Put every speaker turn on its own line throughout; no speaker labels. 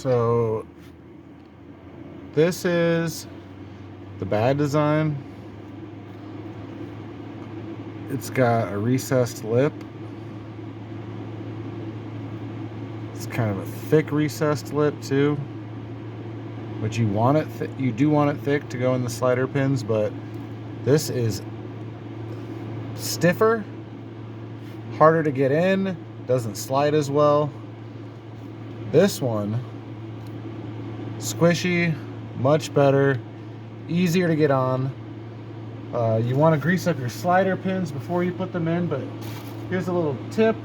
So this is the bad design. It's got a recessed lip. It's kind of a thick recessed lip too, but you want it you do want it thick to go in the slider pins, but this is stiffer, harder to get in, doesn't slide as well. This one, squishy, much better, easier to get on. You want to grease up your slider pins before you put them in, but here's a little tip.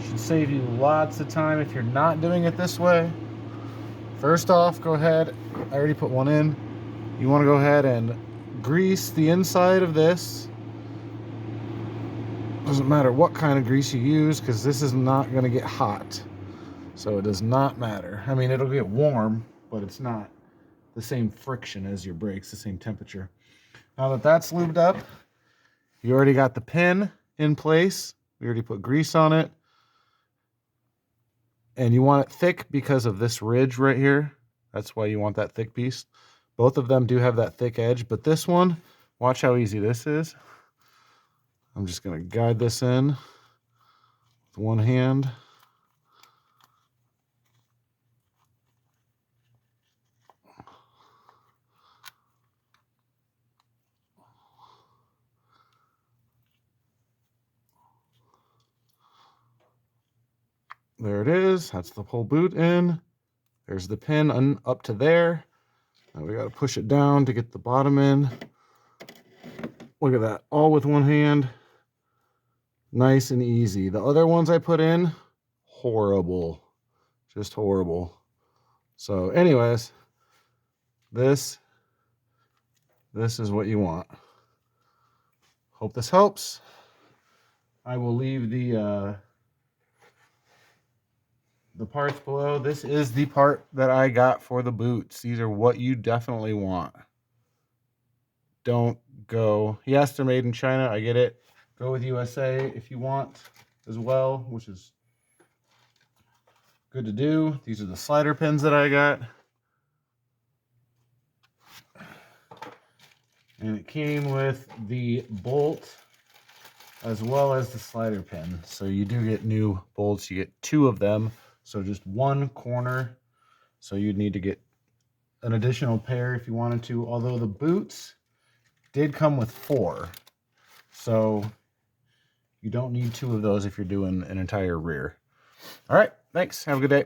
Should save you lots of time if you're not doing it this way. First off, go ahead, I already put one in. You want to go ahead and grease the inside of this. Doesn't matter what kind of grease you use, because this is not going to get hot. So it does not matter. I mean, it'll get warm, but it's not the same friction as your brakes, the same temperature. Now that that's lubed up, you already got the pin in place. We already put grease on it. And you want it thick because of this ridge right here. That's why you want that thick piece. Both of them do have that thick edge, but this one, watch how easy this is. I'm just going to guide this in with one hand. There it is. That's the whole boot in. There's the pin up to there. Now we got to push it down to get the bottom in. Look at that, all with one hand. Nice and easy. The other ones I put in, horrible. Just horrible. So anyways, this is what you want. Hope this helps. I will leave the parts below. This is the part that I got for the boots. These are what you definitely want. Don't go, yes, they're made in China, I get it. Go with USA if you want as well, which is good to do. These are the slider pins that I got. And it came with the bolt as well as the slider pin. So you do get new bolts. You get 2 of them. So just one corner. So you'd need to get an additional pair if you wanted to. Although the boots did come with 4. So you don't need 2 of those if you're doing an entire rear. All right, thanks. Have a good day.